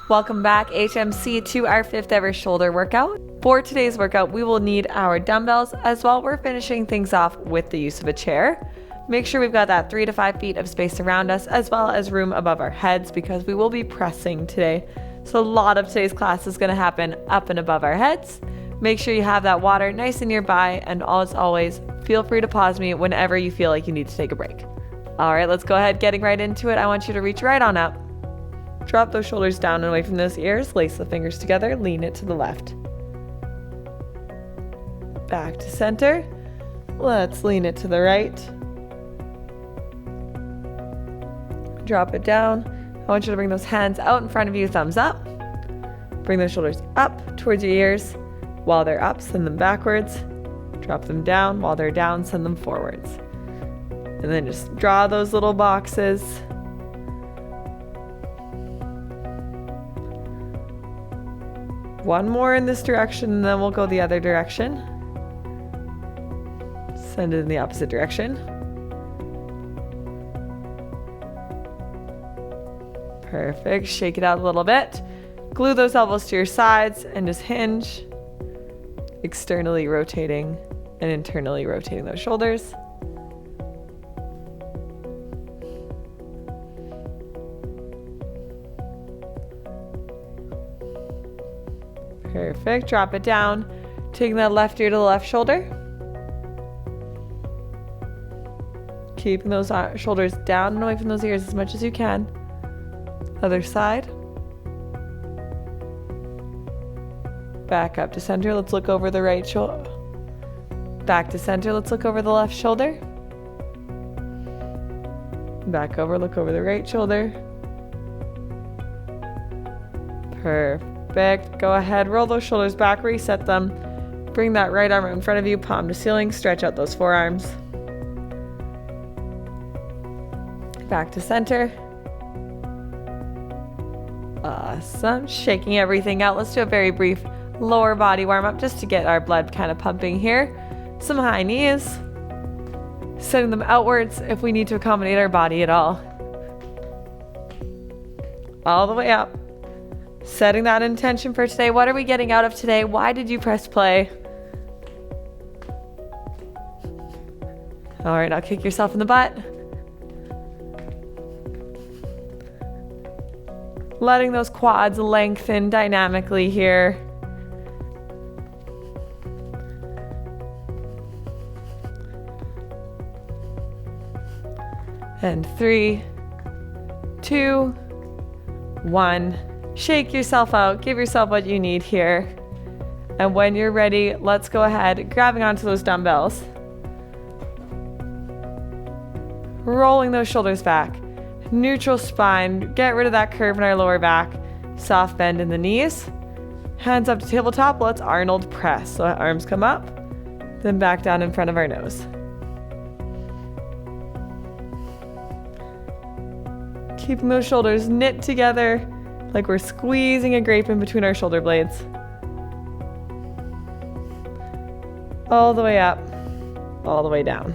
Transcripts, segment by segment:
Welcome back, HMC, to our 5th ever shoulder workout. For today's workout, we will need our dumbbells as well. We're finishing things off with the use of a chair. Make sure we've got that 3 to 5 feet of space around us as well as room above our heads because we will be pressing today. So a lot of today's class is going to happen up and above our heads. Make sure you have that water nice and nearby, and as always, feel free to pause me whenever you feel like you need to take a break. All right, let's go ahead, getting right into it. I want you to reach right on up. Drop those shoulders down and away from those ears. Lace the fingers together. Lean it to the left. Back to center. Let's lean it to the right. Drop it down. I want you to bring those hands out in front of you, thumbs up. Bring those shoulders up towards your ears. While they're up, send them backwards. Drop them down. While they're down, send them forwards. And then just draw those little boxes. One more in this direction, and then we'll go the other direction. Send it in the opposite direction. Perfect. Shake it out a little bit. Glue those elbows to your sides and just hinge. Externally rotating and internally rotating those shoulders. Perfect. Drop it down. Taking that left ear to the left shoulder. Keeping those shoulders down and away from those ears as much as you can. Other side. Back up to center. Let's look over the right shoulder. Back to center. Let's look over the left shoulder. Back over. Look over the right shoulder. Perfect. Go ahead, roll those shoulders back, reset them. Bring that right arm in front of you, palm to ceiling, stretch out those forearms. Back to center. Awesome. Shaking everything out. Let's do a very brief lower body warm up just to get our blood kind of pumping here. Some high knees. Sending them outwards if we need to accommodate our body at all. All the way up. Setting that intention for today. What are we getting out of today? Why did you press play? All right, now kick yourself in the butt. Letting those quads lengthen dynamically here. And 3, 2, 1. Shake yourself out, give yourself what you need here. And when you're ready, let's go ahead, grabbing onto those dumbbells. Rolling those shoulders back. Neutral spine, get rid of that curve in our lower back. Soft bend in the knees. Hands up to tabletop, let's Arnold press. So arms come up, then back down in front of our nose. Keeping those shoulders knit together, like we're squeezing a grape in between our shoulder blades. All the way up, all the way down.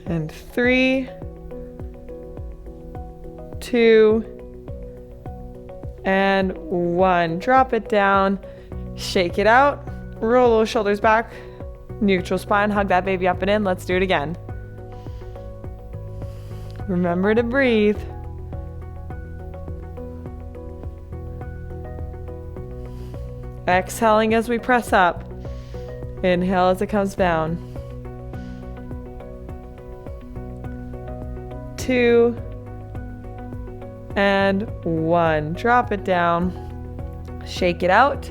And 3, 2, and 1. Drop it down, shake it out, roll those shoulders back, neutral spine, hug that baby up and in. Let's do it again. Remember to breathe. Exhaling as we press up. Inhale as it comes down. 2, and 1. Drop it down. Shake it out.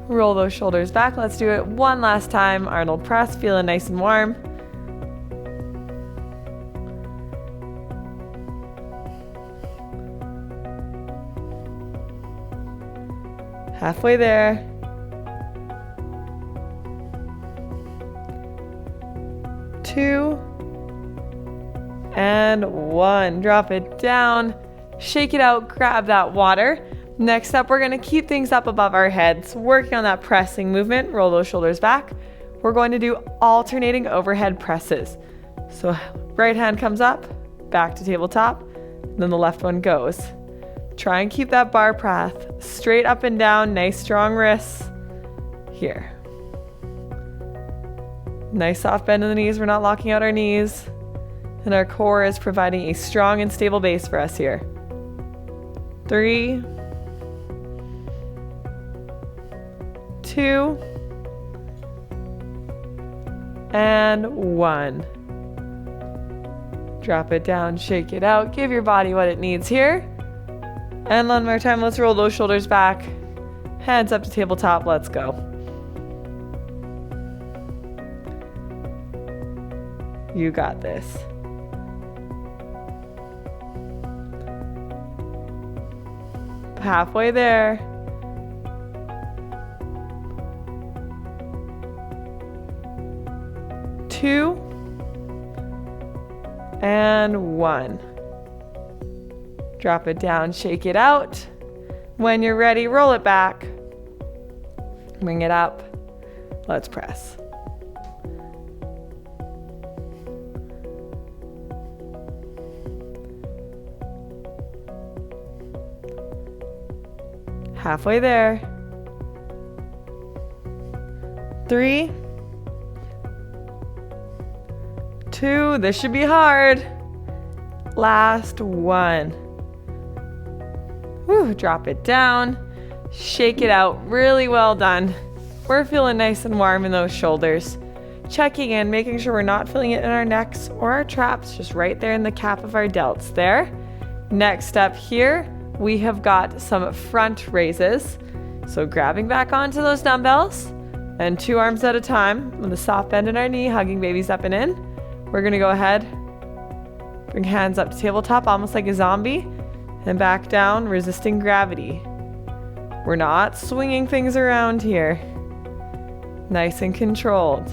Roll those shoulders back. Let's do it one last time. Arnold press, feeling nice and warm. Halfway there. Two, and 1. Drop it down. Shake it out, grab that water. Next up, we're gonna keep things up above our heads, working on that pressing movement. Roll those shoulders back. We're going to do alternating overhead presses. So right hand comes up, back to tabletop, then the left one goes. Try and keep that bar path straight up and down, nice strong wrists. Here. Nice soft bend in the knees, we're not locking out our knees. And our core is providing a strong and stable base for us here. 3, 2, and 1. Drop it down, shake it out, give your body what it needs here. And one more time, let's roll those shoulders back. Hands up to tabletop, let's go. You got this. Halfway there. Two and 1. Drop it down, shake it out. When you're ready, roll it back. Bring it up. Let's press. Halfway there. 3, 2, this should be hard. Last 1. Whew, drop it down, shake it out, really well done. We're feeling nice and warm in those shoulders. Checking in, making sure we're not feeling it in our necks or our traps, just right there in the cap of our delts there. Next up here, we have got some front raises. So grabbing back onto those dumbbells and 2 arms at a time with a soft bend in our knee, hugging babies up and in. We're gonna go ahead, bring hands up to tabletop almost like a zombie and back down, resisting gravity. We're not swinging things around here. Nice and controlled.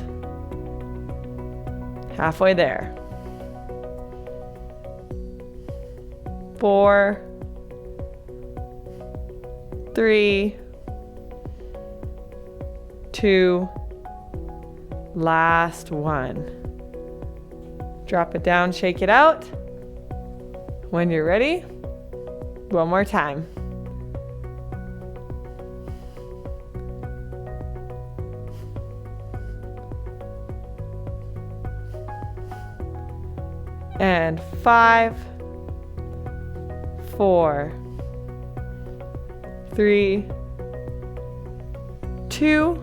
Halfway there. 4, 3, 2, last 1. Drop it down, shake it out. When you're ready, one more time. And 5, 4, 3, 2,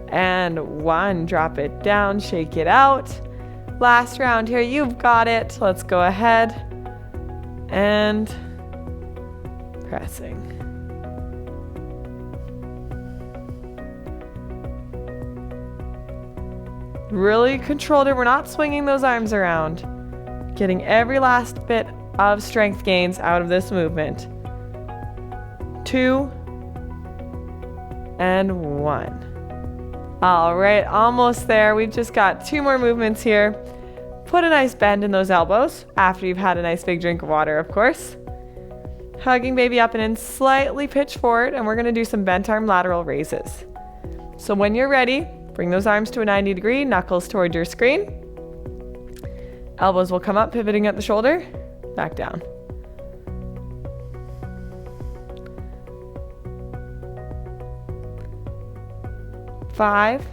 and 1. Drop it down, shake it out. Last round here, you've got it. Let's go ahead and pressing. Really controlled it. We're not swinging those arms around. Getting every last bit of strength gains out of this movement. 2 and 1. All right, almost there. We've just got 2 more movements here. Put a nice bend in those elbows after you've had a nice big drink of water, of course. Hugging baby up and in, slightly pitch forward, and we're gonna do some bent arm lateral raises. So when you're ready, bring those arms to a 90 degree, knuckles toward your screen. Elbows will come up, pivoting at the shoulder, back down. Five,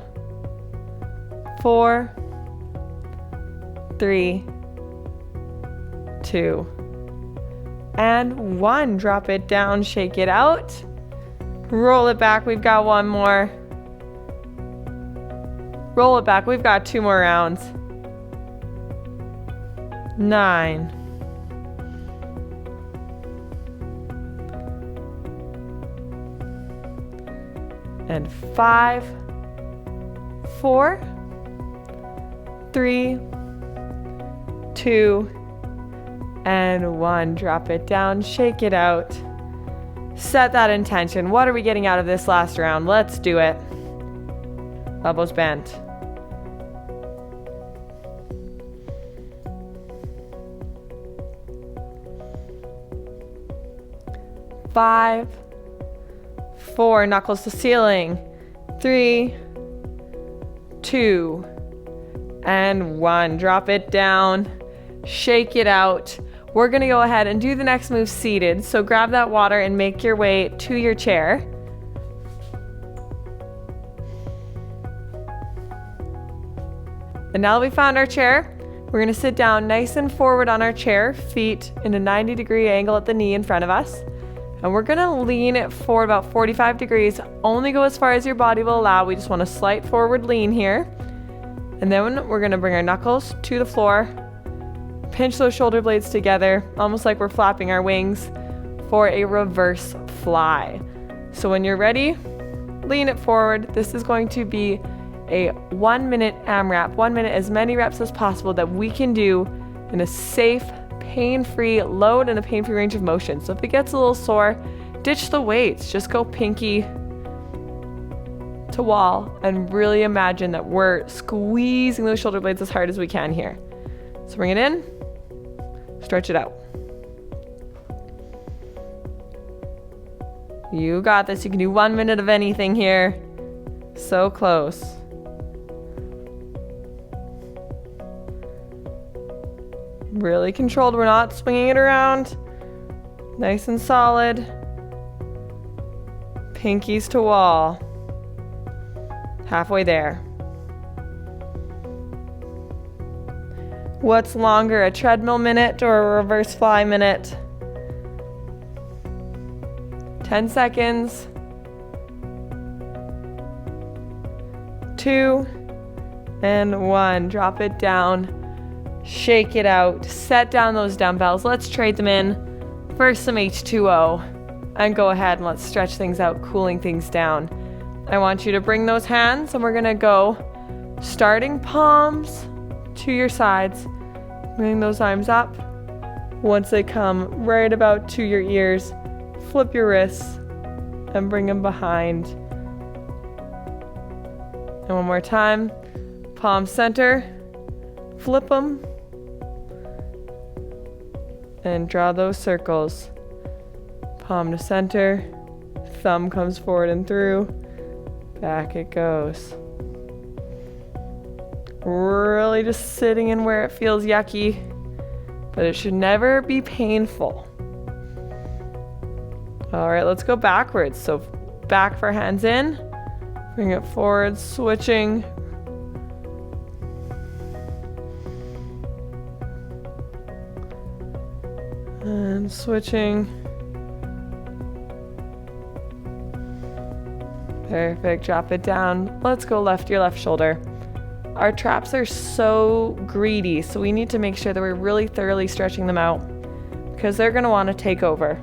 4, 3, 2, and 1. Drop it down, shake it out. Roll it back, we've got 1 more. Roll it back, we've got 2 more rounds. 9. And 5, 4, 3, 2, and 1. Drop it down, shake it out. Set that intention. What are we getting out of this last round? Let's do it. Elbows bent. 5, 4, knuckles to ceiling, 3, 2, and 1. Drop it down, shake it out. We're gonna go ahead and do the next move seated. So grab that water and make your way to your chair. And now that we found our chair, we're gonna sit down nice and forward on our chair, feet in a 90-degree angle at the knee in front of us. And we're gonna lean it forward about 45 degrees. Only go as far as your body will allow. We just want a slight forward lean here. And then we're gonna bring our knuckles to the floor, pinch those shoulder blades together, almost like we're flapping our wings for a reverse fly. So when you're ready, lean it forward. This is going to be a 1-minute AMRAP, 1 minute, as many reps as possible that we can do in a safe, pain-free load and a pain-free range of motion. So if it gets a little sore, ditch the weights. Just go pinky to wall and really imagine that we're squeezing those shoulder blades as hard as we can here. So bring it in, stretch it out. You got this. You can do 1 minute of anything here. So close. Really controlled. We're not swinging it around. Nice and solid. Pinkies to wall. Halfway there. What's longer, a treadmill minute or a reverse fly minute? 10 seconds. 2 and 1. Drop it down. Shake it out. Set down those dumbbells. Let's trade them in for some H2O. And go ahead and let's stretch things out, cooling things down. I want you to bring those hands and we're gonna go starting palms to your sides. Bring those arms up. Once they come right about to your ears, flip your wrists and bring them behind. And one more time. Palm center. Flip them. And draw those circles. Palm to center. Thumb comes forward and through. Back it goes. Really just sitting in where it feels yucky, but it should never be painful. All right, let's go backwards. So back for hands in, bring it forward, switching. And switching. Perfect, drop it down. Let's go left, your left shoulder. Our traps are so greedy, so we need to make sure that we're really thoroughly stretching them out because they're gonna wanna take over.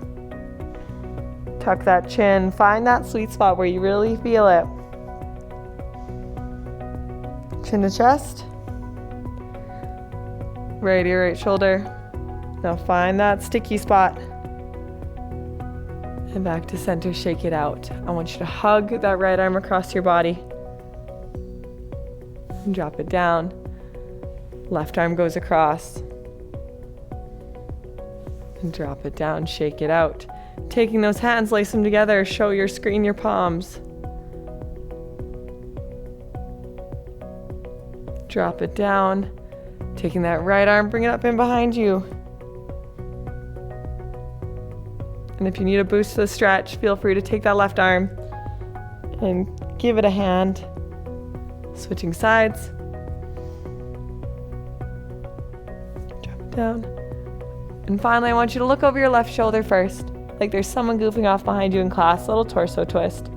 Tuck that chin, find that sweet spot where you really feel it. Chin to chest. Right ear, right shoulder. Now find that sticky spot. And back to center, shake it out. I want you to hug that right arm across your body. And drop it down. Left arm goes across. And drop it down, shake it out. Taking those hands, lace them together, show your screen, your palms. Drop it down. Taking that right arm, bring it up in behind you. And if you need a boost to the stretch, feel free to take that left arm and give it a hand. Switching sides. Drop it down. And finally, I want you to look over your left shoulder first, like there's someone goofing off behind you in class. Little torso twist.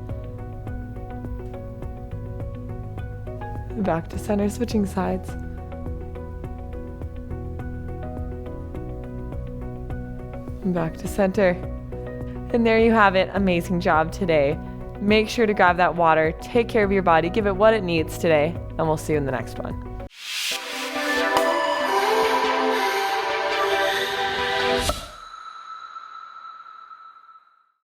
And back to center, switching sides. And back to center. And there you have it. Amazing job today. Make sure to grab that water, take care of your body, give it what it needs today, and we'll see you in the next one.